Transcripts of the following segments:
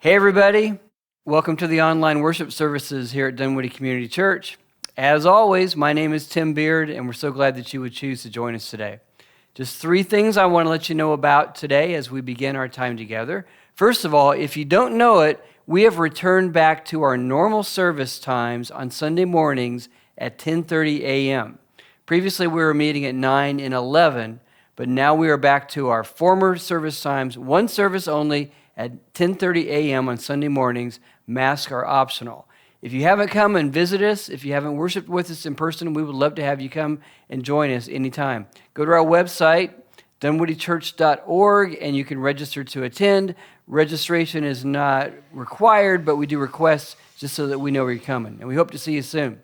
Hey everybody, welcome to the online worship services here at Dunwoody Community Church. As always, my name is Tim Beard and we're so glad that you would choose to join us today. Just three things I want to let you know about today as we begin our time together. First of all, if you don't know it, we have returned back to our normal service times on Sunday mornings at 10:30 a.m. Previously we were meeting at 9 and 11, but now we are back to our former service times, one service only, at 10:30 a.m. on Sunday mornings. Masks are optional. If you haven't come and visited us, if you haven't worshiped with us in person, we would love to have you come and join us anytime. Go to our website, dunwoodychurch.org, and you can register to attend. Registration is not required, but we do requests just so that we know where you're coming, and we hope to see you soon.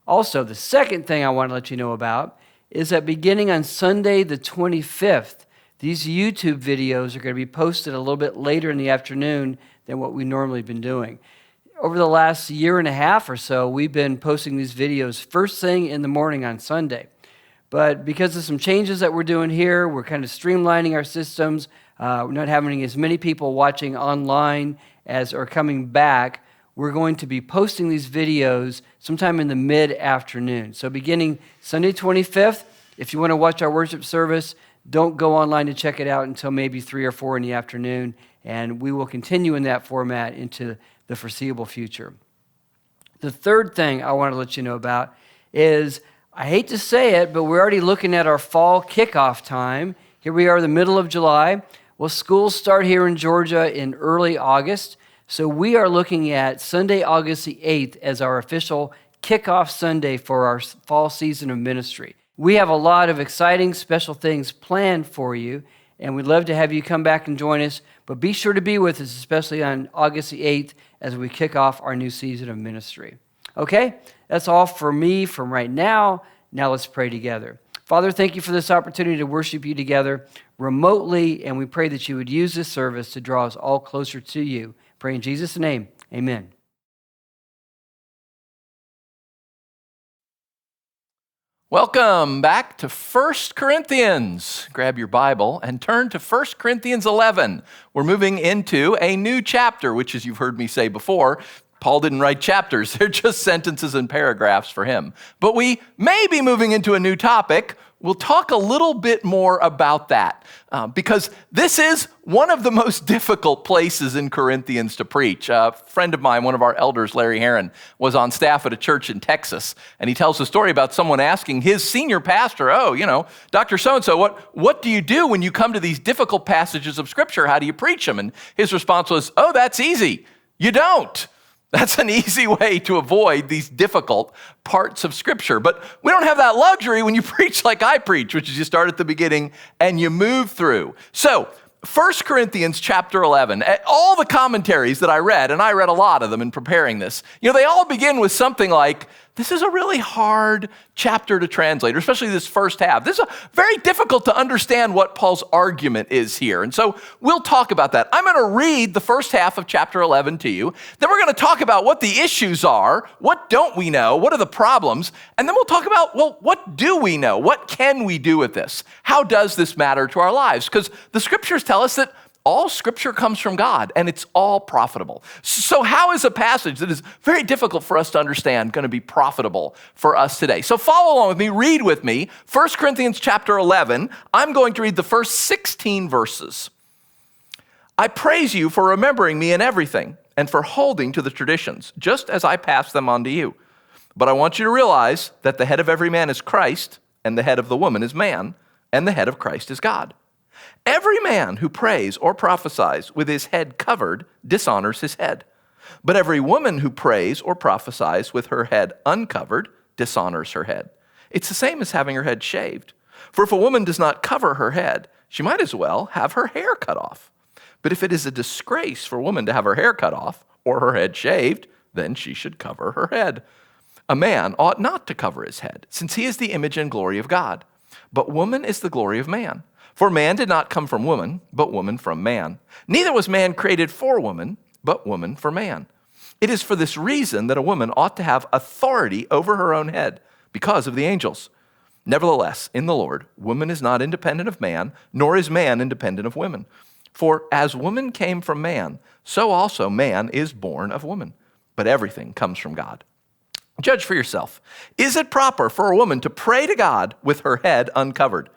Also, the second thing I want to let you know about is that beginning on Sunday the 25th, these YouTube videos are going to be posted a little bit later in the afternoon than what we've normally been doing. Over the last year and a half or so, we've been posting these videos first thing in the morning on Sunday. But because of some changes that we're doing here, we're kind of streamlining our systems. We're not having as many people watching online as are coming back. We're going to be posting these videos sometime in the mid-afternoon. So beginning Sunday 25th, if you want to watch our worship service, don't go online to check it out until maybe 3 or 4 in the afternoon, and we will continue in that format into the foreseeable future. The third thing I want to let you know about is, I hate to say it, but we're already looking at our fall kickoff time. Here we are in the middle of July. Well, schools start here in Georgia in early August, so we are looking at Sunday, August the 8th as our official kickoff Sunday for our fall season of ministry. We have a lot of exciting special things planned for you, and we'd love to have you come back and join us, but be sure to be with us, especially on August the 8th as we kick off our new season of ministry. Okay, that's all for me from right now. Now let's pray together. Father, thank you for this opportunity to worship you together remotely, and we pray that you would use this service to draw us all closer to you. Pray in Jesus' name, amen. Welcome back to 1 Corinthians. Grab your Bible and turn to 1 Corinthians 11. We're moving into a new chapter, which, as you've heard me say before, Paul didn't write chapters. They're just sentences and paragraphs for him. But we may be moving into a new topic. We'll talk a little bit more about that because this is one of the most difficult places in Corinthians to preach. A friend of mine, one of our elders, Larry Heron, was on staff at a church in Texas, and he tells a story about someone asking his senior pastor, Dr. So-and-so, what do you do when you come to these difficult passages of Scripture? How do you preach them? And his response was, that's easy. You don't. That's an easy way to avoid these difficult parts of Scripture. But we don't have that luxury when you preach like I preach, which is you start at the beginning and you move through. So, 1 Corinthians chapter 11, all the commentaries that I read, and I read a lot of them in preparing this, they all begin with something like, this is a really hard chapter to translate, or especially this first half. This is very difficult to understand what Paul's argument is here. And so we'll talk about that. I'm going to read the first half of chapter 11 to you. Then we're going to talk about what the issues are. What don't we know? What are the problems? And then we'll talk about, what do we know? What can we do with this? How does this matter to our lives? Because the Scriptures tell us that all Scripture comes from God, and it's all profitable. So how is a passage that is very difficult for us to understand going to be profitable for us today? So follow along with me, read with me, 1 Corinthians chapter 11. I'm going to read the first 16 verses. I praise you for remembering me in everything and for holding to the traditions, just as I passed them on to you. But I want you to realize that the head of every man is Christ, and the head of the woman is man, and the head of Christ is God. Every man who prays or prophesies with his head covered dishonors his head. But every woman who prays or prophesies with her head uncovered dishonors her head. It's the same as having her head shaved. For if a woman does not cover her head, she might as well have her hair cut off. But if it is a disgrace for a woman to have her hair cut off or her head shaved, then she should cover her head. A man ought not to cover his head, since he is the image and glory of God. But woman is the glory of man. For man did not come from woman, but woman from man. Neither was man created for woman, but woman for man. It is for this reason that a woman ought to have authority over her own head, because of the angels. Nevertheless, in the Lord, woman is not independent of man, nor is man independent of woman. For as woman came from man, so also man is born of woman. But everything comes from God. Judge for yourself. Is it proper for a woman to pray to God with her head uncovered?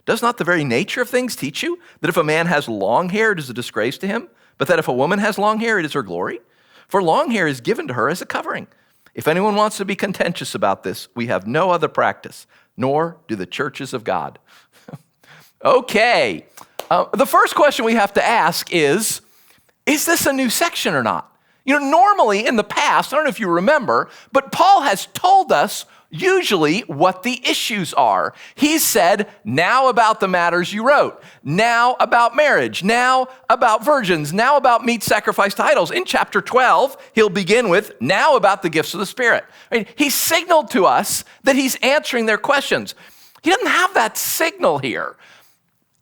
Does not the very nature of things teach you that if a man has long hair, it is a disgrace to him, but that if a woman has long hair, it is her glory? For long hair is given to her as a covering. If anyone wants to be contentious about this, we have no other practice, nor do the churches of God. Okay. The first question we have to ask is this a new section or not? You know, normally in the past, I don't know if you remember, but Paul has told us usually what the issues are. He said, now about the matters you wrote, now about marriage, now about virgins, now about meat sacrificed to idols. In chapter 12, he'll begin with, now about the gifts of the Spirit. I mean, he signaled to us that he's answering their questions. He doesn't have that signal here.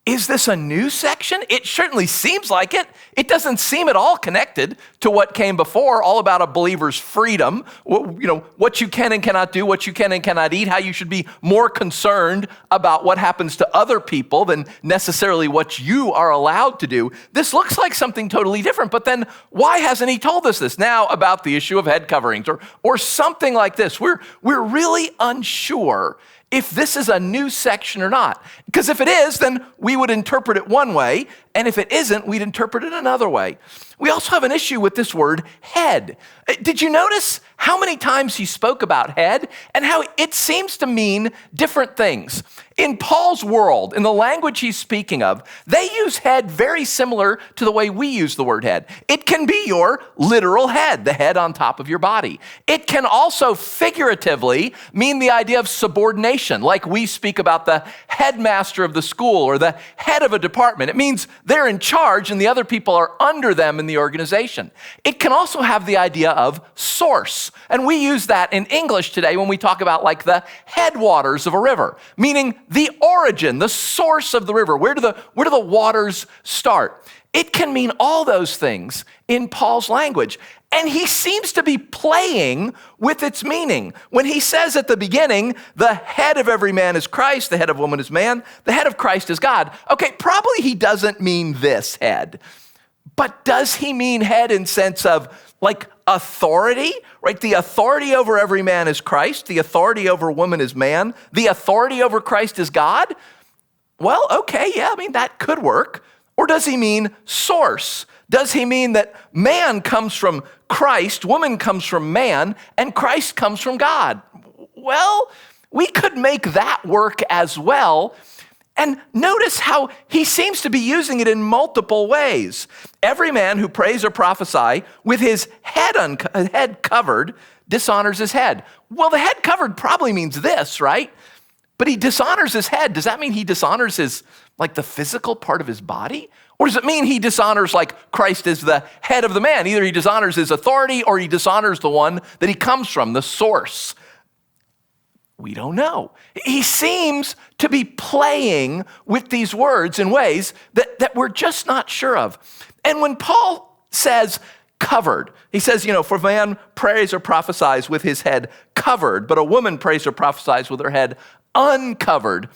Is this a new section? It certainly seems like it. It doesn't seem at all connected to what came before, all about a believer's freedom, what you can and cannot do, what you can and cannot eat, how you should be more concerned about what happens to other people than necessarily what you are allowed to do. This looks like something totally different, but then why hasn't he told us this now about the issue of head coverings or something like this? We're really unsure if this is a new section or not. Because if it is, then we would interpret it one way, and if it isn't, we'd interpret it another way. We also have an issue with this word head. Did you notice how many times he spoke about head and how it seems to mean different things? In Paul's world, in the language he's speaking of, they use head very similar to the way we use the word head. It can be your literal head, the head on top of your body. It can also figuratively mean the idea of subordination, like we speak about the headmaster of the school or the head of a department. It means they're in charge and the other people are under them in the organization. It can also have the idea of source. And we use that in English today when we talk about like the headwaters of a river, meaning the origin, the source of the river. Where do the waters start? It can mean all those things in Paul's language. And he seems to be playing with its meaning. When he says at the beginning, the head of every man is Christ, the head of woman is man, the head of Christ is God. Okay, probably he doesn't mean this head. But does he mean head in sense of like authority, right? The authority over every man is Christ. The authority over woman is man. The authority over Christ is God. Well, okay, yeah, I mean, that could work. Or does he mean source? Does he mean that man comes from Christ, woman comes from man, and Christ comes from God? Well, we could make that work as well. And notice how he seems to be using it in multiple ways. Every man who prays or prophesies with his head covered dishonors his head. Well, the head covered probably means this, right? But he dishonors his head. Does that mean he dishonors the physical part of his body? Or does it mean he dishonors like Christ is the head of the man? Either he dishonors his authority or he dishonors the one that he comes from, the source. We don't know. He seems to be playing with these words in ways that we're just not sure of. And when Paul says covered, he says, for a man prays or prophesies with his head covered, but a woman prays or prophesies with her head uncovered,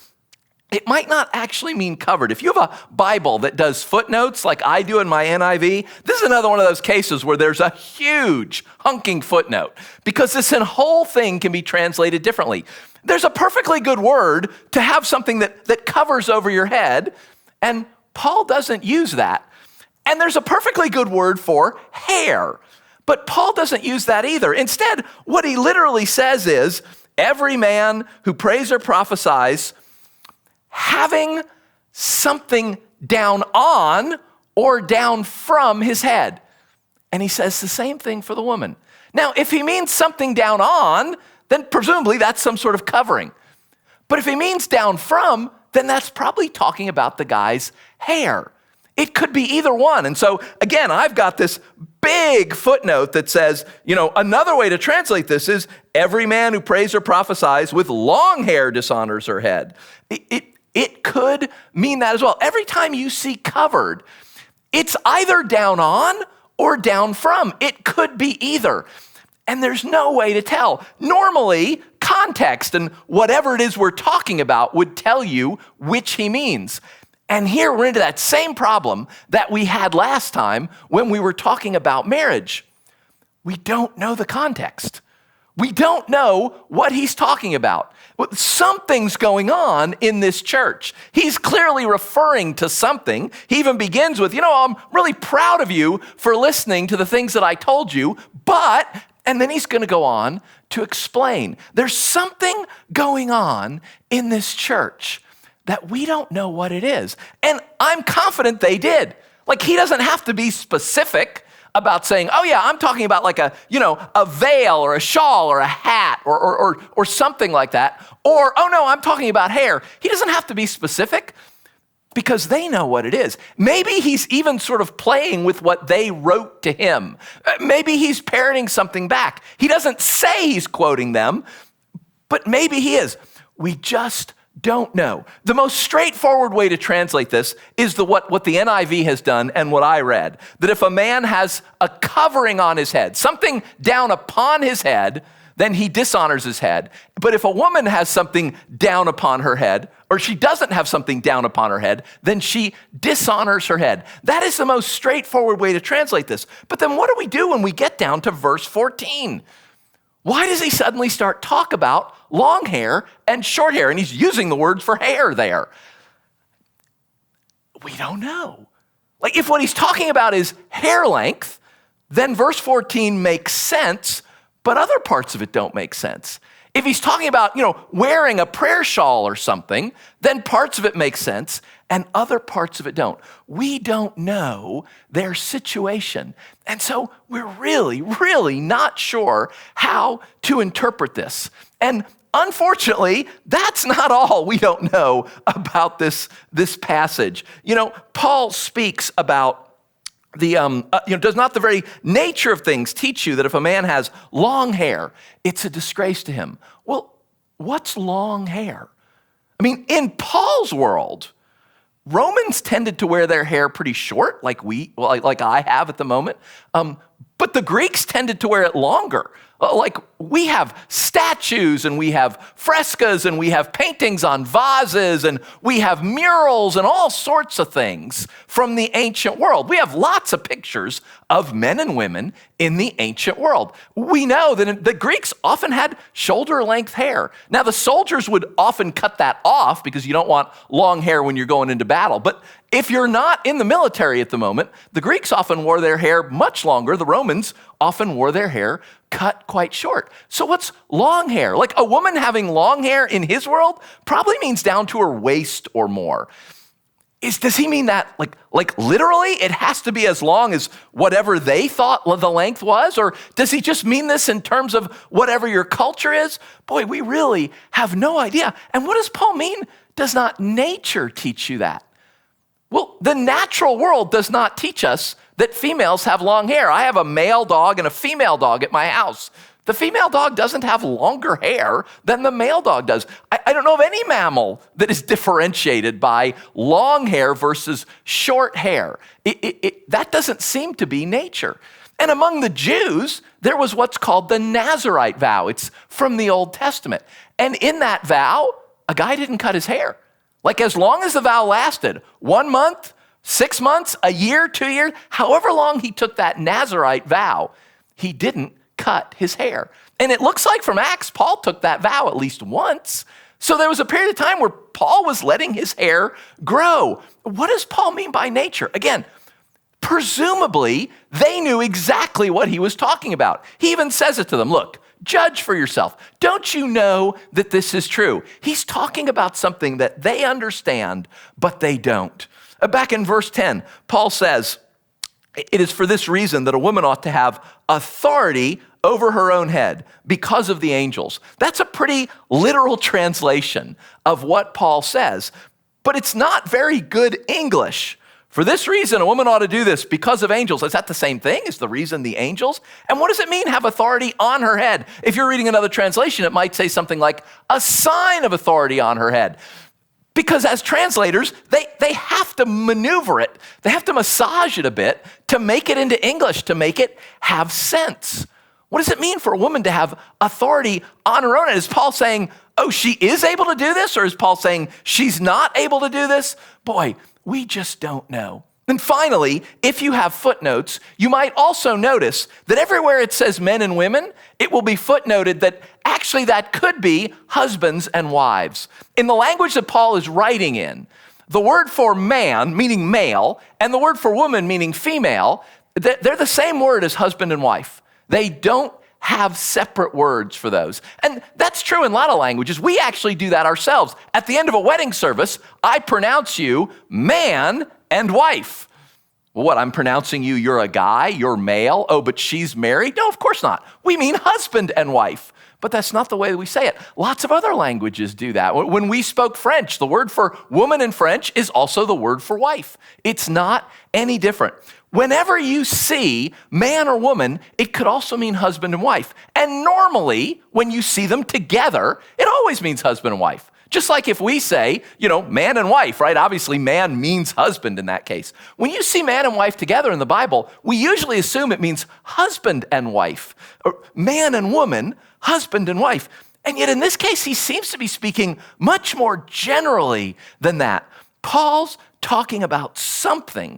it might not actually mean covered. If you have a Bible that does footnotes like I do in my NIV, this is another one of those cases where there's a huge hunking footnote because this whole thing can be translated differently. There's a perfectly good word to have something that covers over your head, and Paul doesn't use that. And there's a perfectly good word for hair, but Paul doesn't use that either. Instead, what he literally says is, every man who prays or prophesies having something down on or down from his head. And he says the same thing for the woman. Now, if he means something down on, then presumably that's some sort of covering. But if he means down from, then that's probably talking about the guy's hair. It could be either one. And so, again, I've got this big footnote that says, another way to translate this is every man who prays or prophesies with long hair dishonors her head. It could mean that as well. Every time you see covered, it's either down on or down from. It could be either. And there's no way to tell. Normally, context and whatever it is we're talking about would tell you which he means. And here we're into that same problem that we had last time when we were talking about marriage. We don't know the context. We don't know what he's talking about. Something's going on in this church. He's clearly referring to something. He even begins with, I'm really proud of you for listening to the things that I told you, but, and then he's going to go on to explain. There's something going on in this church that we don't know what it is. And I'm confident they did. Like, he doesn't have to be specific about saying, oh yeah, I'm talking about like a veil or a shawl or a hat or something like that. Or, oh no, I'm talking about hair. He doesn't have to be specific because they know what it is. Maybe he's even sort of playing with what they wrote to him. Maybe he's parroting something back. He doesn't say he's quoting them, but maybe he is. We just don't know. The most straightforward way to translate this is what the NIV has done and what I read. That if a man has a covering on his head, something down upon his head, then he dishonors his head. But if a woman has something down upon her head, or she doesn't have something down upon her head, then she dishonors her head. That is the most straightforward way to translate this. But then what do we do when we get down to verse 14? Why does he suddenly start talk about long hair and short hair? And he's using the words for hair there. We don't know. Like, if what he's talking about is hair length, then verse 14 makes sense, but other parts of it don't make sense. If he's talking about, wearing a prayer shawl or something, then parts of it make sense and other parts of it don't. We don't know their situation. And so we're really, really not sure how to interpret this. And unfortunately, that's not all we don't know about this passage. Paul speaks about does not the very nature of things teach you that if a man has long hair, it's a disgrace to him? Well, what's long hair? I mean, in Paul's world, Romans tended to wear their hair pretty short, like I have at the moment. But the Greeks tended to wear it longer. Like, we have statues and we have frescoes and we have paintings on vases and we have murals and all sorts of things from the ancient world. We have lots of pictures of men and women in the ancient world. We know that the Greeks often had shoulder-length hair. Now, the soldiers would often cut that off because you don't want long hair when you're going into battle. But if you're not in the military at the moment, the Greeks often wore their hair much longer. The Romans often wore their hair cut quite short. So what's long hair? Like, a woman having long hair in his world probably means down to her waist or more. Does he mean that like literally it has to be as long as whatever they thought the length was? Or does he just mean this in terms of whatever your culture is? Boy, we really have no idea. And what does Paul mean? Does not nature teach you that? Well, the natural world does not teach us that females have long hair. I have a male dog and a female dog at my house. The female dog doesn't have longer hair than the male dog does. I don't know of any mammal that is differentiated by long hair versus short hair. That doesn't seem to be nature. And among the Jews, there was what's called the Nazirite vow. It's from the Old Testament. And in that vow, a guy didn't cut his hair. Like, as long as the vow lasted, 1 month, 6 months, a year, 2 years, however long he took that Nazirite vow, he didn't cut his hair. And it looks like from Acts, Paul took that vow at least once. So there was a period of time where Paul was letting his hair grow. What does Paul mean by nature? Again, presumably, they knew exactly what he was talking about. He even says it to them. Look, judge for yourself. Don't you know that this is true? He's talking about something that they understand, but they don't. Back in verse 10, Paul says, it is for this reason that a woman ought to have authority over her own head because of the angels. That's a pretty literal translation of what Paul says, but it's not very good English. For this reason, a woman ought to do this because of angels. Is that the same thing? Is the reason the angels? And what does it mean, have authority on her head? If you're reading another translation, it might say something like a sign of authority on her head. Because as translators, they have to maneuver it. They have to massage it a bit to make it into English, to make it have sense. What does it mean for a woman to have authority on her own? Is Paul saying, oh, she is able to do this? Or is Paul saying she's not able to do this? Boy, We just don't know. And finally, if you have footnotes, you might also notice that everywhere it says men and women, it will be footnoted that actually that could be husbands and wives. In the language that Paul is writing in, the word for man, meaning male, and the word for woman, meaning female, they're the same word as husband and wife. They don't have separate words for those. And that's true in a lot of languages. We actually do that ourselves. At the end of a wedding service, I pronounce you man and wife. Well, what, I'm pronouncing you're a guy, you're male. Oh, but she's married? No, of course not. We mean husband and wife. But that's not the way that we say it. Lots of other languages do that. When we spoke French, the word for woman in French is also the word for wife. It's not any different. Whenever you see man or woman, it could also mean husband and wife. And normally, when you see them together, it always means husband and wife. Just like if we say, man and wife, right? Obviously, man means husband in that case. When you see man and wife together in the Bible, we usually assume it means husband and wife, or man and woman, husband and wife. And yet in this case, he seems to be speaking much more generally than that. Paul's talking about something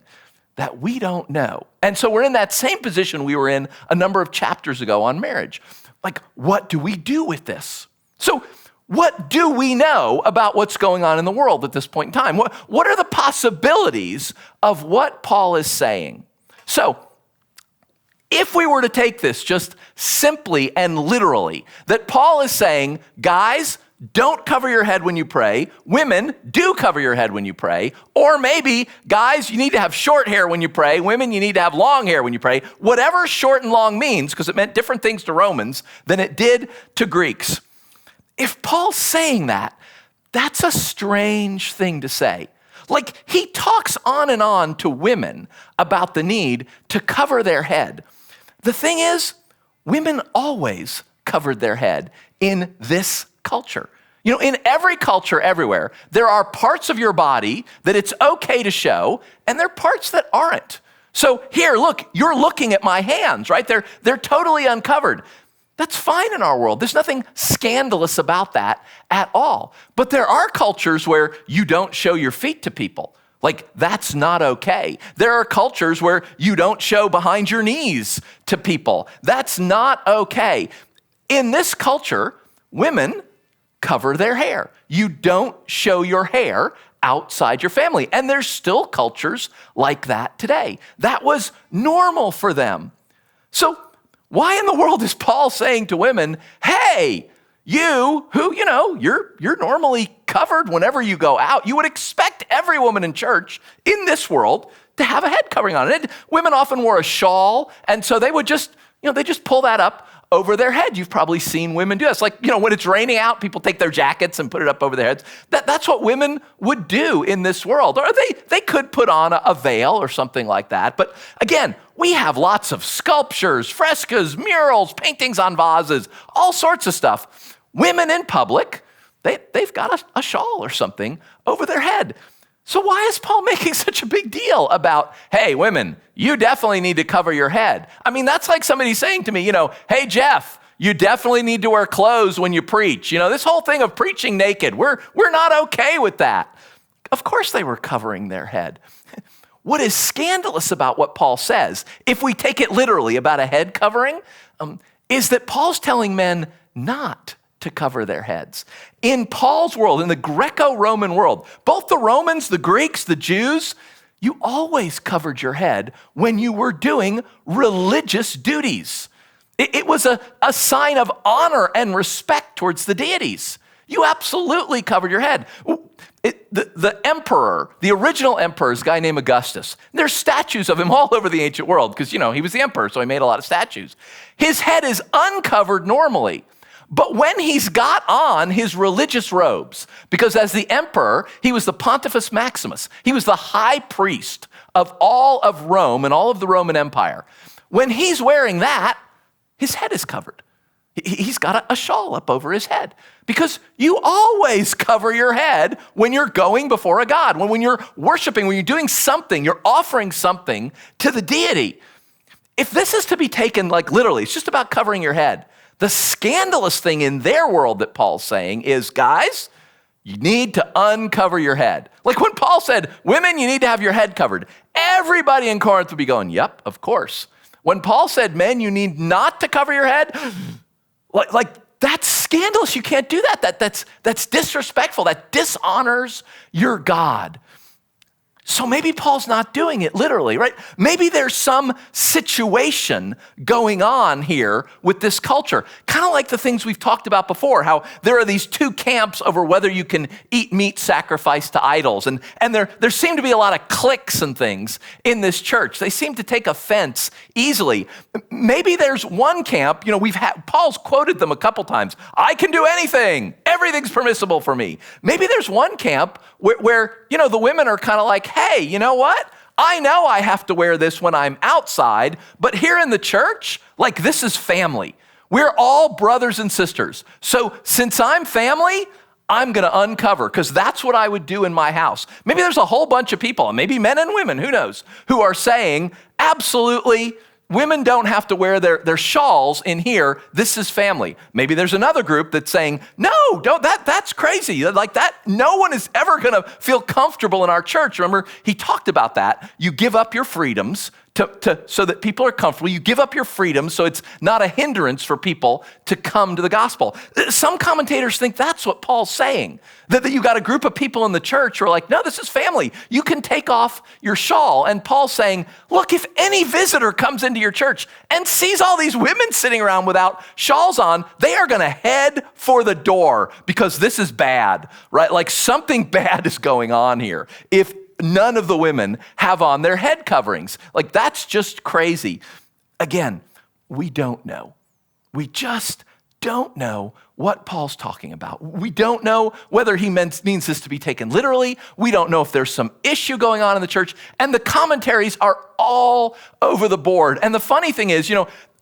that we don't know. And so we're in that same position we were in a number of chapters ago on marriage. Like, what do we do with this? So what do we know about what's going on in the world at this point in time? What are the possibilities of what Paul is saying? So if we were to take this just simply and literally, that Paul is saying, guys, don't cover your head when you pray. Women, do cover your head when you pray. Or maybe, guys, you need to have short hair when you pray. Women, you need to have long hair when you pray. Whatever short and long means, because it meant different things to Romans than it did to Greeks. If Paul's saying that, that's a strange thing to say. Like, he talks on and on to women about the need to cover their head. The thing is, women always covered their head in this culture. In every culture everywhere, there are parts of your body that it's okay to show, and there are parts that aren't. So here, look, you're looking at my hands, right? They're totally uncovered. That's fine in our world. There's nothing scandalous about that at all. But there are cultures where you don't show your feet to people. Like, that's not okay. There are cultures where you don't show behind your knees to people. That's not okay. In this culture, women cover their hair. You don't show your hair outside your family. And there's still cultures like that today. That was normal for them. So why in the world is Paul saying to women, hey, you who, you're normally covered whenever you go out. You would expect every woman in church in this world to have a head covering on it. Women often wore a shawl, and so they would just, they just pull that up over their head. You've probably seen women do this. Like, when it's raining out, people take their jackets and put it up over their heads. That's what women would do in this world. Or they could put on a veil or something like that. But again, we have lots of sculptures, frescoes, murals, paintings on vases, all sorts of stuff. Women in public, they've got a shawl or something over their head. So why is Paul making such a big deal about, hey, women, you definitely need to cover your head? I mean, that's like somebody saying to me, hey, Jeff, you definitely need to wear clothes when you preach. This whole thing of preaching naked, we're not okay with that. Of course they were covering their head. What is scandalous about what Paul says, if we take it literally about a head covering, is that Paul's telling men not to cover their heads. In Paul's world, in the Greco-Roman world, both the Romans, the Greeks, the Jews, you always covered your head when you were doing religious duties. It was a sign of honor and respect towards the deities. You absolutely covered your head. The emperor, the original emperor is a guy named Augustus. There's statues of him all over the ancient world because, he was the emperor, so he made a lot of statues. His head is uncovered normally. But when he's got on his religious robes, because as the emperor, he was the Pontifex Maximus. He was the high priest of all of Rome and all of the Roman Empire. When he's wearing that, his head is covered. He's got a shawl up over his head because you always cover your head when you're going before a God, when you're worshiping, when you're doing something, you're offering something to the deity. If this is to be taken like literally, it's just about covering your head. The scandalous thing in their world that Paul's saying is, guys, You need to uncover your head. Like when Paul said, women, you need to have your head covered. Everybody in Corinth would be going, yep, of course. When Paul said, men, you need not to cover your head, like that's scandalous. You can't do that. That's disrespectful. That dishonors your God. So maybe Paul's not doing it literally, right? Maybe there's some situation going on here with this culture, kind of like the things we've talked about before, how there are these two camps over whether you can eat meat sacrificed to idols. And there seem to be a lot of cliques and things in this church. They seem to take offense easily. Maybe there's one camp, Paul's quoted them a couple times. I can do anything. Everything's permissible for me. Maybe there's one camp where the women are kind of like, hey, you know what? I know I have to wear this when I'm outside, but here in the church, like this is family. We're all brothers and sisters. So since I'm family, I'm going to uncover because that's what I would do in my house. Maybe there's a whole bunch of people, maybe men and women, who knows, who are saying, absolutely, women don't have to wear their shawls in here. This is family. Maybe there's another group that's saying, no, don't, that's crazy. Like that, no one is ever going to feel comfortable in our church. Remember, he talked about that. You give up your freedoms so that people are comfortable. You give up your freedom so it's not a hindrance for people to come to the gospel. Some commentators think that's what Paul's saying, that you got a group of people in the church who are like, no, this is family. You can take off your shawl. And Paul's saying, look, if any visitor comes into your church and sees all these women sitting around without shawls on, they are going to head for the door because this is bad, right? Like something bad is going on here. If none of the women have on their head coverings. Like that's just crazy. Again, we don't know. We just don't know what Paul's talking about. We don't know whether he means this to be taken literally. We don't know if there's some issue going on in the church. And the commentaries are all over the board. And the funny thing is,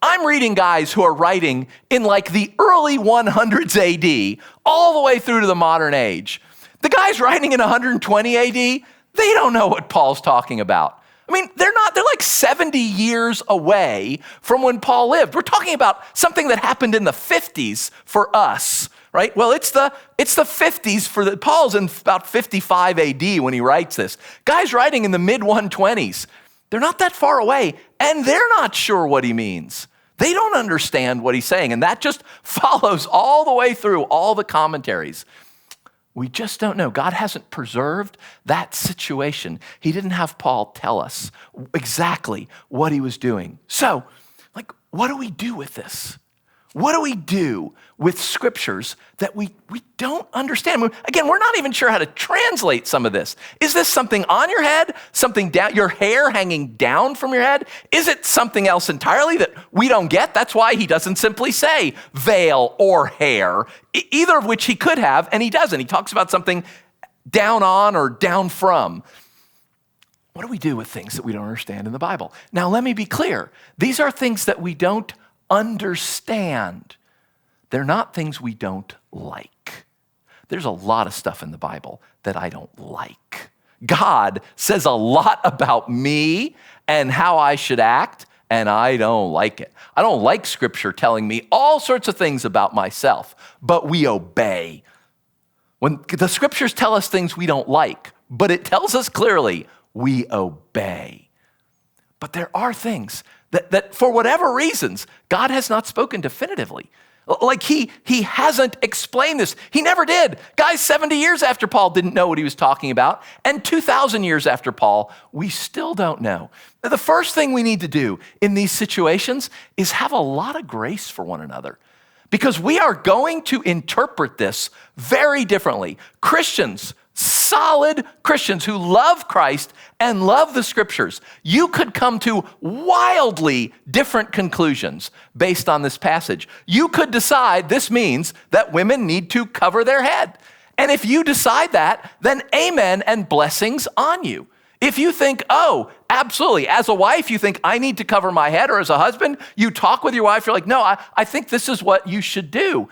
I'm reading guys who are writing in like the early 100s AD all the way through to the modern age. The guys writing in 120 AD, they don't know what Paul's talking about. I mean, they're like 70 years away from when Paul lived. We're talking about something that happened in the 50s for us, right? Well, it's the 50s for Paul's in about 55 AD when he writes this. Guys writing in the mid 120s, they're not that far away, and they're not sure what he means. They don't understand what he's saying, and that just follows all the way through all the commentaries. We just don't know. God hasn't preserved that situation. He didn't have Paul tell us exactly what he was doing. So, what do we do with this? What do we do with scriptures that we don't understand? Again, we're not even sure how to translate some of this. Is this something on your head? Something down, your hair hanging down from your head? Is it something else entirely that we don't get? That's why he doesn't simply say veil or hair, either of which he could have, and he doesn't. He talks about something down on or down from. What do we do with things that we don't understand in the Bible? Now, let me be clear. These are things that we don't understand. They're not things we don't like. There's a lot of stuff in the Bible that I don't like. God says a lot about me and how I should act, and I don't like it. I don't like scripture telling me all sorts of things about myself, but we obey. When the scriptures tell us things we don't like, but it tells us clearly, we obey. But there are things that for whatever reasons, God has not spoken definitively. Like he hasn't explained this. He never did. Guys, 70 years after Paul didn't know what he was talking about, and 2,000 years after Paul, we still don't know. The first thing we need to do in these situations is have a lot of grace for one another, because we are going to interpret this very differently. Christians, solid Christians who love Christ and love the scriptures, you could come to wildly different conclusions based on this passage. You could decide this means that women need to cover their head. And if you decide that, then amen and blessings on you. If you think, oh, absolutely, as a wife, you think I need to cover my head, or as a husband, you talk with your wife, you're like, no, I think this is what you should do.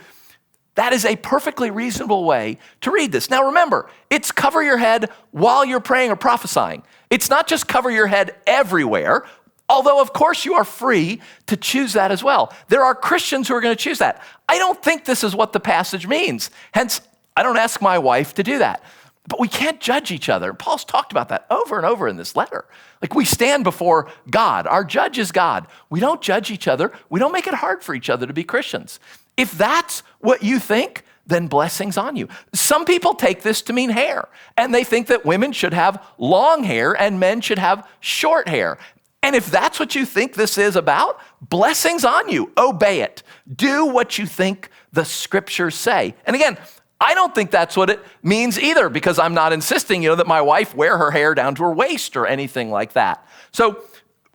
That is a perfectly reasonable way to read this. Now remember, it's cover your head while you're praying or prophesying. It's not just cover your head everywhere, although of course you are free to choose that as well. There are Christians who are going to choose that. I don't think this is what the passage means. Hence, I don't ask my wife to do that. But we can't judge each other. Paul's talked about that over and over in this letter. Like, we stand before God. Our judge is God. We don't judge each other. We don't make it hard for each other to be Christians. If that's what you think, then blessings on you. Some people take this to mean hair, and they think that women should have long hair and men should have short hair. And if that's what you think this is about, blessings on you. Obey it. Do what you think the scriptures say. And again, I don't think that's what it means either, because I'm not insisting, that my wife wear her hair down to her waist or anything like that. So,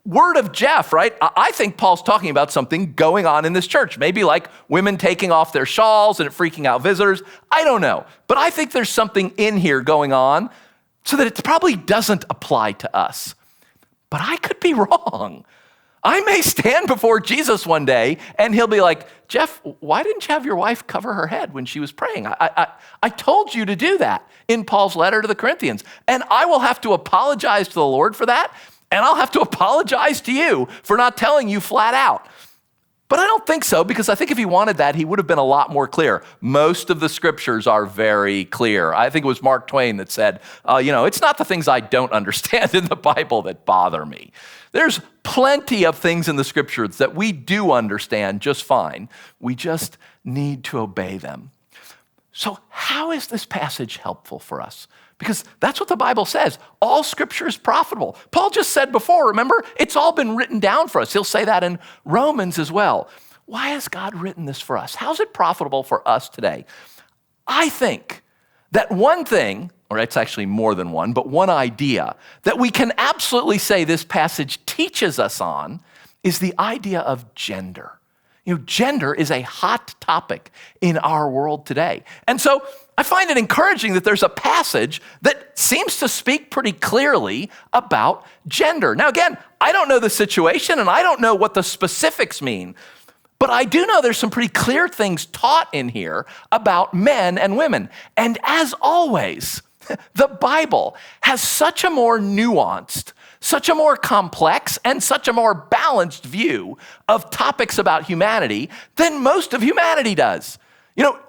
word of Jeff, right? I think Paul's talking about something going on in this church. Maybe like women taking off their shawls and it freaking out visitors. I don't know. But I think there's something in here going on so that it probably doesn't apply to us. But I could be wrong. I may stand before Jesus one day and he'll be like, Jeff, why didn't you have your wife cover her head when she was praying? I told you to do that in Paul's letter to the Corinthians. And I will have to apologize to the Lord for that. And I'll have to apologize to you for not telling you flat out. But I don't think so, because I think if he wanted that, he would have been a lot more clear. Most of the scriptures are very clear. I think it was Mark Twain that said, it's not the things I don't understand in the Bible that bother me. There's plenty of things in the scriptures that we do understand just fine. We just need to obey them. So how is this passage helpful for us? Because that's what the Bible says. All scripture is profitable. Paul just said before, remember, it's all been written down for us. He'll say that in Romans as well. Why has God written this for us? How's it profitable for us today? I think that one thing, or it's actually more than one, but one idea that we can absolutely say this passage teaches us on is the idea of gender. Gender is a hot topic in our world today. And so I find it encouraging that there's a passage that seems to speak pretty clearly about gender. Now, again, I don't know the situation and I don't know what the specifics mean, but I do know there's some pretty clear things taught in here about men and women. And as always, the Bible has such a more nuanced, such a more complex, and such a more balanced view of topics about humanity than most of humanity does.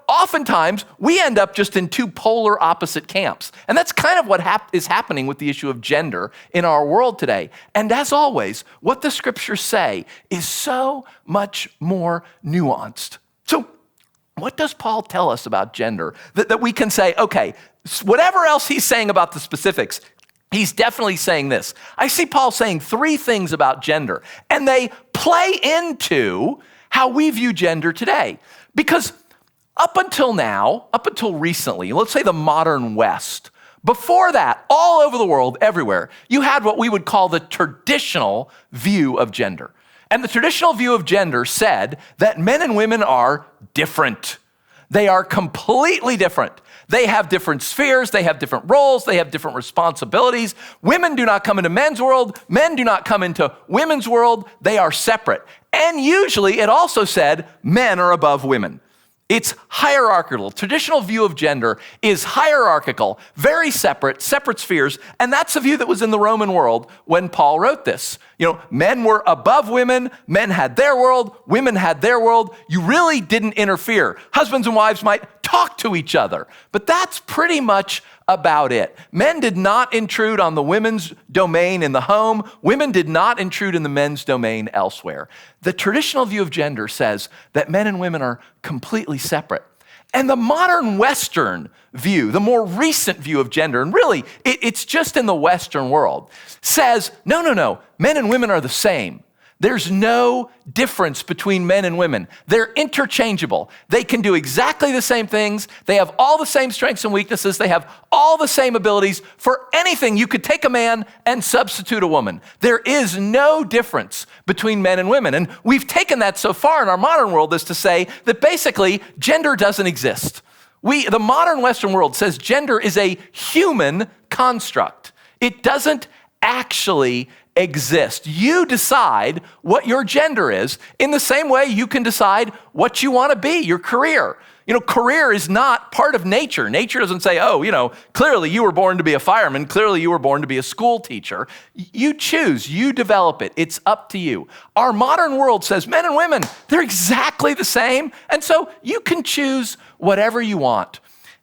Oftentimes we end up just in two polar opposite camps. And that's kind of what is happening with the issue of gender in our world today. And as always, what the scriptures say is so much more nuanced. So what does Paul tell us about gender that we can say, okay, whatever else he's saying about the specifics, he's definitely saying this. I see Paul saying three things about gender, and they play into how we view gender today. Because up until recently, let's say the modern West, before that, all over the world, everywhere, you had what we would call the traditional view of gender. And the traditional view of gender said that men and women are different. They are completely different. They have different spheres, they have different roles, they have different responsibilities. Women do not come into men's world, men do not come into women's world, they are separate. And usually it also said men are above women. It's hierarchical. Traditional view of gender is hierarchical, very separate spheres, and that's the view that was in the Roman world when Paul wrote this. Men were above women, men had their world, women had their world. You really didn't interfere. Husbands and wives might talk to each other, but that's pretty much about it. Men did not intrude on the women's domain in the home. Women did not intrude in the men's domain elsewhere. The traditional view of gender says that men and women are completely separate. And the modern Western view, the more recent view of gender, and really it's just in the Western world, says, no, men and women are the same. There's no difference between men and women. They're interchangeable. They can do exactly the same things. They have all the same strengths and weaknesses. They have all the same abilities. For anything, you could take a man and substitute a woman. There is no difference between men and women. And we've taken that so far in our modern world as to say that basically gender doesn't exist. The modern Western world says gender is a human construct. It doesn't actually exist. You decide what your gender is in the same way you can decide what you want to be, your career. Career is not part of nature. Nature doesn't say, clearly you were born to be a fireman. Clearly you were born to be a school teacher. You choose, you develop it. It's up to you. Our modern world says men and women, they're exactly the same. And so you can choose whatever you want.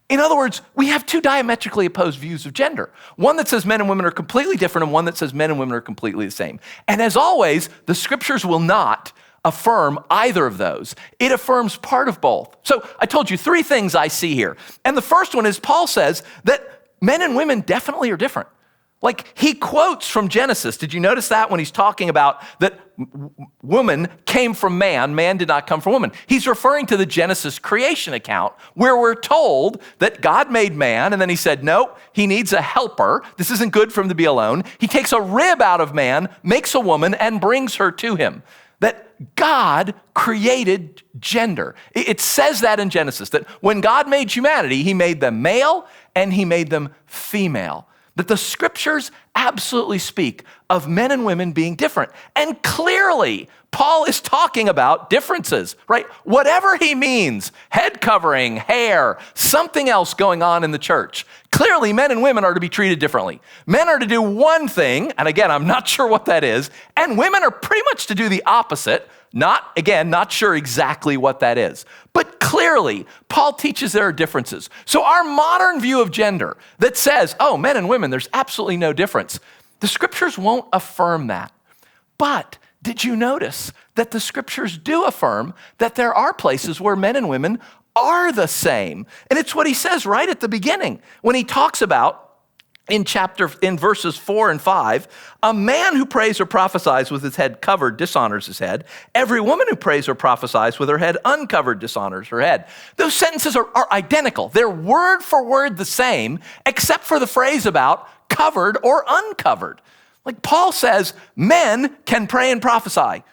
In other words, we have two diametrically opposed views of gender. One that says men and women are completely different and one that says men and women are completely the same. And as always, the scriptures will not affirm either of those. It affirms part of both. So I told you three things I see here. And the first one is Paul says that men and women definitely are different. Like he quotes from Genesis. Did you notice that when he's talking about that woman came from man, man did not come from woman? He's referring to the Genesis creation account where we're told that God made man and then he said, no, he needs a helper. This isn't good for him to be alone. He takes a rib out of man, makes a woman and brings her to him. That God created gender. It says that in Genesis, that when God made humanity, he made them male and he made them female. That the scriptures absolutely speak of men and women being different. And clearly, Paul is talking about differences, right? Whatever he means, head covering, hair, something else going on in the church. Clearly, men and women are to be treated differently. Men are to do one thing, and again, I'm not sure what that is, and women are pretty much to do the opposite. Not sure exactly what that is. But clearly, Paul teaches there are differences. So our modern view of gender that says, oh, men and women, there's absolutely no difference, the scriptures won't affirm that. But did you notice that the scriptures do affirm that there are places where men and women are the same? And it's what he says right at the beginning when he talks about in verses 4 and 5, a man who prays or prophesies with his head covered dishonors his head. Every woman who prays or prophesies with her head uncovered dishonors her head. Those sentences are identical. They're word for word the same, except for the phrase about covered or uncovered. Like Paul says, men can pray and prophesy.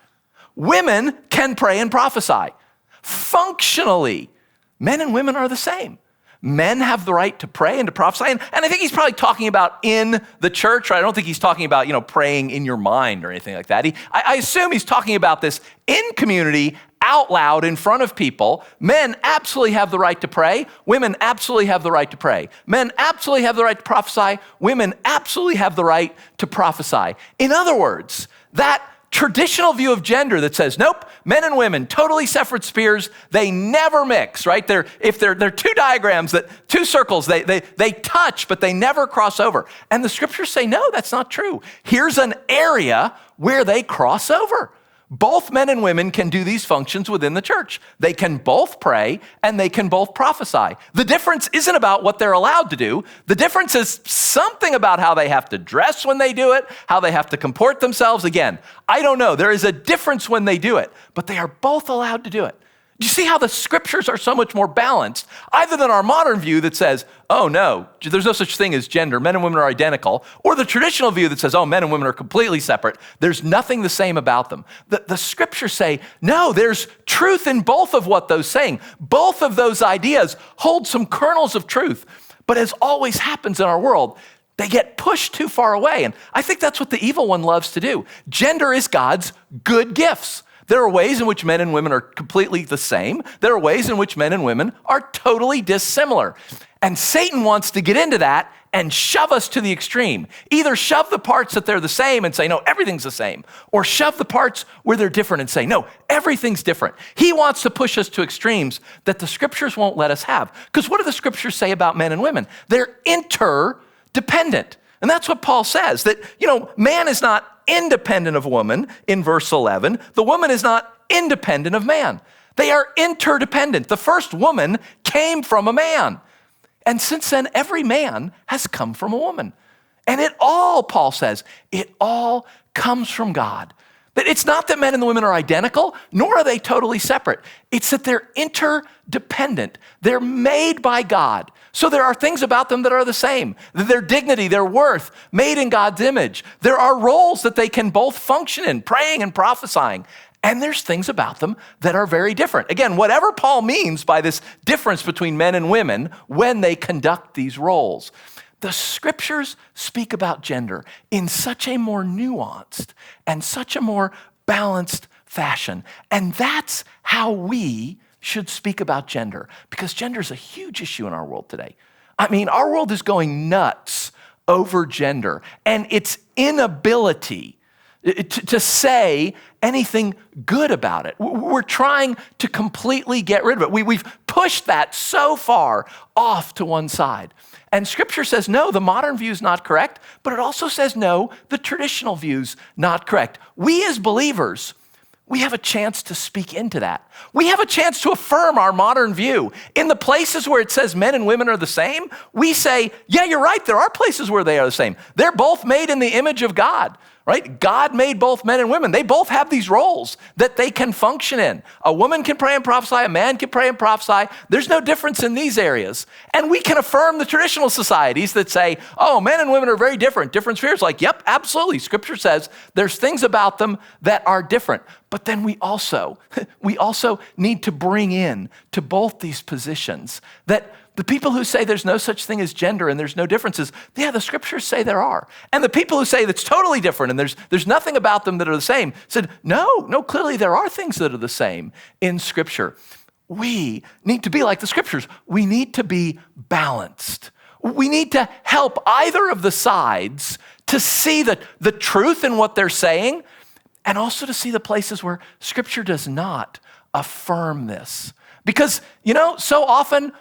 Women can pray and prophesy. Functionally, men and women are the same. Men have the right to pray and to prophesy. And I think he's probably talking about in the church, right? I don't think he's talking about, praying in your mind or anything like that. I assume he's talking about this in community, out loud, in front of people. Men absolutely have the right to pray. Women absolutely have the right to pray. Men absolutely have the right to prophesy. Women absolutely have the right to prophesy. In other words, that traditional view of gender that says, nope, men and women, totally separate spheres, they never mix, right? They're two diagrams, two circles, they touch, but they never cross over. And the scriptures say, no, that's not true. Here's an area where they cross over. Both men and women can do these functions within the church. They can both pray and they can both prophesy. The difference isn't about what they're allowed to do. The difference is something about how they have to dress when they do it, how they have to comport themselves. Again, I don't know. There is a difference when they do it, but they are both allowed to do it. Do you see how the scriptures are so much more balanced, either than our modern view that says, oh no, there's no such thing as gender, men and women are identical, or the traditional view that says, oh, men and women are completely separate, there's nothing the same about them. The scriptures say, no, there's truth in both of what those saying. Both of those ideas hold some kernels of truth, but as always happens in our world, they get pushed too far away, and I think that's what the evil one loves to do. Gender is God's good gifts. There are ways in which men and women are completely the same. There are ways in which men and women are totally dissimilar. And Satan wants to get into that and shove us to the extreme. Either shove the parts that they're the same and say, no, everything's the same, or shove the parts where they're different and say, no, everything's different. He wants to push us to extremes that the scriptures won't let us have. Because what do the scriptures say about men and women? They're interdependent. And that's what Paul says, that, man is not independent of woman in verse 11. The woman is not independent of man. They are interdependent. The first woman came from a man. And since then, every man has come from a woman. And it all, Paul says, it all comes from God. That it's not that men and the women are identical, nor are they totally separate. It's that they're interdependent. They're made by God. So there are things about them that are the same. Their dignity, their worth, made in God's image. There are roles that they can both function in, praying and prophesying. And there's things about them that are very different. Again, whatever Paul means by this difference between men and women when they conduct these roles, the scriptures speak about gender in such a more nuanced and such a more balanced fashion. And that's how we should speak about gender, because gender is a huge issue in our world today. I mean, our world is going nuts over gender and its inability to say anything good about it. We're trying to completely get rid of it. We've pushed that so far off to one side. And Scripture says, no, the modern view is not correct, but it also says, no, the traditional view's not correct. We as believers, we have a chance to speak into that. We have a chance to affirm our modern view. In the places where it says men and women are the same, we say, yeah, you're right, there are places where they are the same. They're both made in the image of God, right? God made both men and women. They both have these roles that they can function in. A woman can pray and prophesy, a man can pray and prophesy. There's no difference in these areas. And we can affirm the traditional societies that say, oh, men and women are very different spheres. Like, yep, absolutely. Scripture says there's things about them that are different. But then we also need to bring in to both these positions that the people who say there's no such thing as gender and there's no differences, yeah, the scriptures say there are. And the people who say that's totally different and there's nothing about them that are the same said, no, clearly there are things that are the same in Scripture. We need to be like the Scriptures. We need to be balanced. We need to help either of the sides to see the truth in what they're saying and also to see the places where Scripture does not affirm this. Because, so often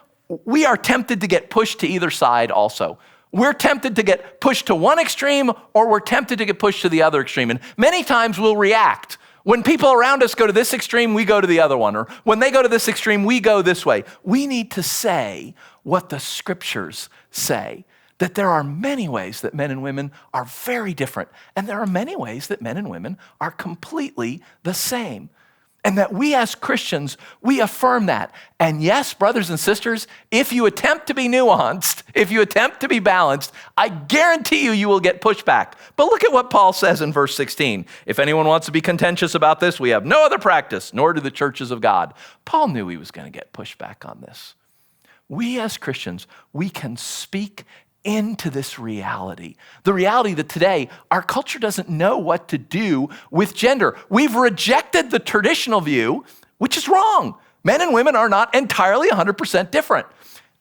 we are tempted to get pushed to either side also. We're tempted to get pushed to one extreme or we're tempted to get pushed to the other extreme. And many times we'll react. When people around us go to this extreme, we go to the other one. Or when they go to this extreme, we go this way. We need to say what the Scriptures say, that there are many ways that men and women are very different. And there are many ways that men and women are completely the same. And that we as Christians, we affirm that. And yes, brothers and sisters, if you attempt to be nuanced, if you attempt to be balanced, I guarantee you will get pushback. But look at what Paul says in verse 16. If anyone wants to be contentious about this, we have no other practice, nor do the churches of God. Paul knew he was going to get pushback on this. We as Christians, we can speak into this reality. The reality that today our culture doesn't know what to do with gender. We've rejected the traditional view, which is wrong. Men and women are not entirely 100% different.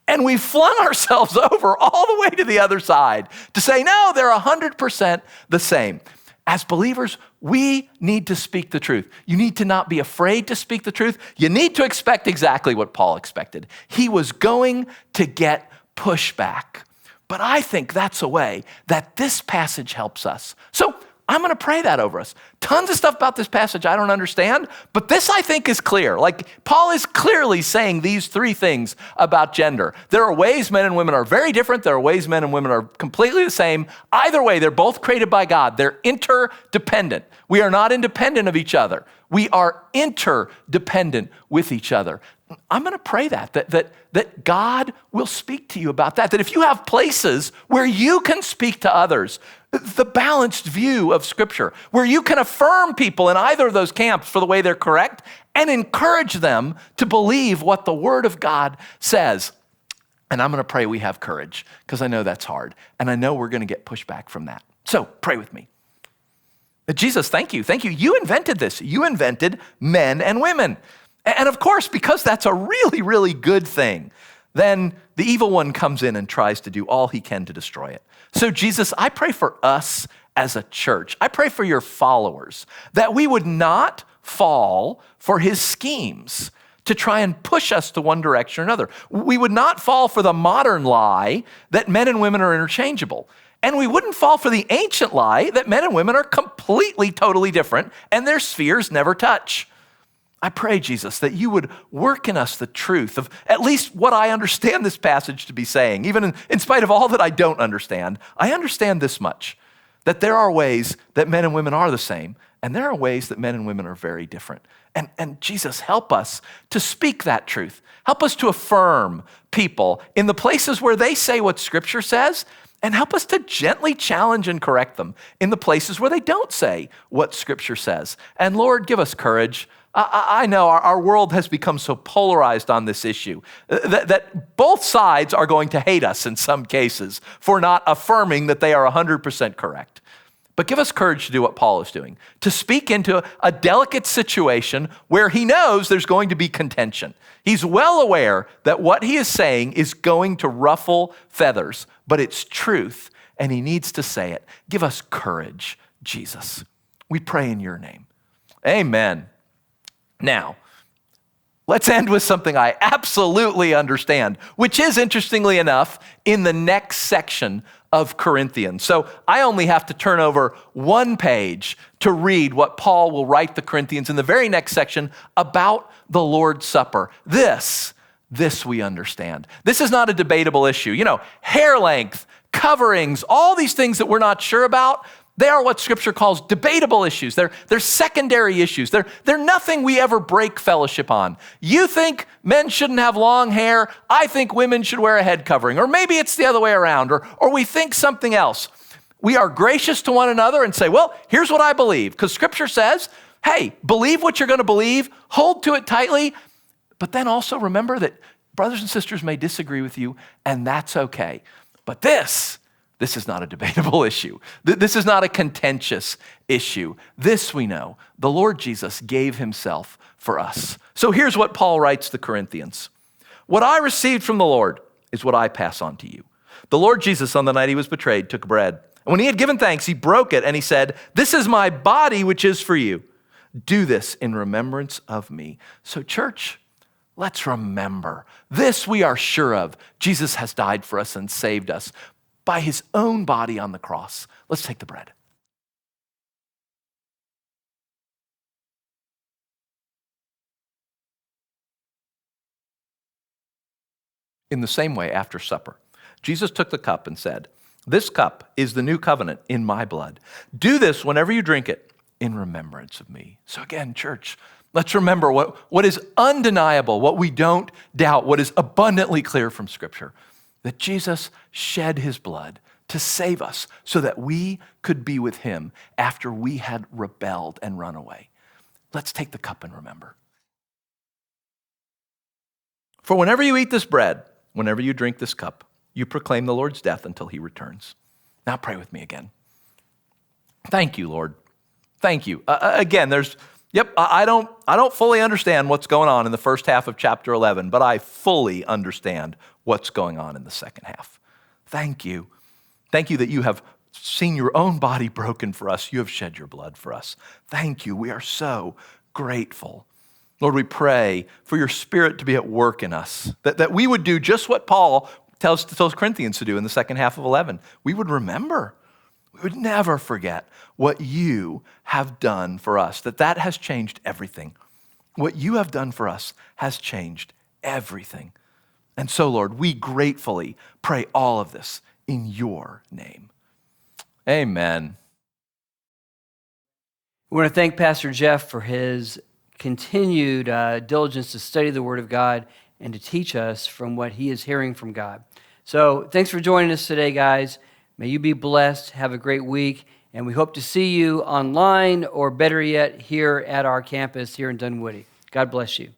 And we've flung ourselves over all the way to the other side to say, no, they're 100% the same. As believers, we need to speak the truth. You need to not be afraid to speak the truth. You need to expect exactly what Paul expected. He was going to get pushback. But I think that's a way that this passage helps us. So I'm going to pray that over us. Tons of stuff about this passage I don't understand, but this I think is clear. Like Paul is clearly saying these three things about gender. There are ways men and women are very different. There are ways men and women are completely the same. Either way, they're both created by God. They're interdependent. We are not independent of each other. We are interdependent with each other. I'm going to pray that God will speak to you about that. That if you have places where you can speak to others, the balanced view of Scripture, where you can affirm people in either of those camps for the way they're correct and encourage them to believe what the Word of God says. And I'm going to pray we have courage because I know that's hard. And I know we're going to get pushback from that. So pray with me. Jesus, thank you. Thank you. You invented this. You invented men and women. And of course, because that's a really, really good thing, then the evil one comes in and tries to do all he can to destroy it. So Jesus, I pray for us as a church. I pray for your followers that we would not fall for his schemes to try and push us to one direction or another. We would not fall for the modern lie that men and women are interchangeable. And we wouldn't fall for the ancient lie that men and women are completely, totally different and their spheres never touch. I pray, Jesus, that you would work in us the truth of at least what I understand this passage to be saying. Even in spite of all that I don't understand, I understand this much, that there are ways that men and women are the same, and there are ways that men and women are very different. And Jesus, help us to speak that truth. Help us to affirm people in the places where they say what Scripture says, and help us to gently challenge and correct them in the places where they don't say what Scripture says. And Lord, give us courage. I know our world has become so polarized on this issue that both sides are going to hate us in some cases for not affirming that they are 100% correct. But give us courage to do what Paul is doing, to speak into a delicate situation where he knows there's going to be contention. He's well aware that what he is saying is going to ruffle feathers, but it's truth, and he needs to say it. Give us courage, Jesus. We pray in your name. Amen. Now, let's end with something I absolutely understand, which is, interestingly enough, in the next section of Corinthians. So I only have to turn over one page to read what Paul will write the Corinthians in the very next section about the Lord's Supper. This we understand. This is not a debatable issue. Hair length, coverings, all these things that we're not sure about, they are what Scripture calls debatable issues. They're secondary issues. They're nothing we ever break fellowship on. You think men shouldn't have long hair. I think women should wear a head covering. Or maybe it's the other way around. Or we think something else. We are gracious to one another and say, well, here's what I believe. Because Scripture says, hey, believe what you're going to believe. Hold to it tightly. But then also remember that brothers and sisters may disagree with you, and that's okay. But this is not a debatable issue. This is not a contentious issue. This we know. The Lord Jesus gave himself for us. So here's what Paul writes to the Corinthians. What I received from the Lord is what I pass on to you. The Lord Jesus, on the night he was betrayed, took bread. And when he had given thanks, he broke it and he said, this is my body, which is for you. Do this in remembrance of me. So church, let's remember. This we are sure of. Jesus has died for us and saved us by his own body on the cross. Let's take the bread. In the same way, after supper, Jesus took the cup and said, this cup is the new covenant in my blood. Do this whenever you drink it in remembrance of me. So again, church, let's remember what is undeniable, what we don't doubt, what is abundantly clear from Scripture, that Jesus shed his blood to save us so that we could be with him after we had rebelled and run away. Let's take the cup and remember. For whenever you eat this bread, whenever you drink this cup, you proclaim the Lord's death until he returns. Now pray with me again. Thank you, Lord. Thank you. Again, I don't fully understand what's going on in the first half of chapter 11, but I fully understand what's going on in the second half. Thank you. Thank you that you have seen your own body broken for us. You have shed your blood for us. Thank you. We are so grateful. Lord, we pray for your Spirit to be at work in us, that we would do just what Paul tells Corinthians to do in the second half of 11. We would remember. We would never forget what you have done for us, that has changed everything. What you have done for us has changed everything. And so, Lord, we gratefully pray all of this in your name. Amen. We want to thank Pastor Jeff for his continued diligence to study the Word of God and to teach us from what he is hearing from God. So thanks for joining us today, guys. May you be blessed. Have a great week. And we hope to see you online or better yet, here at our campus here in Dunwoody. God bless you.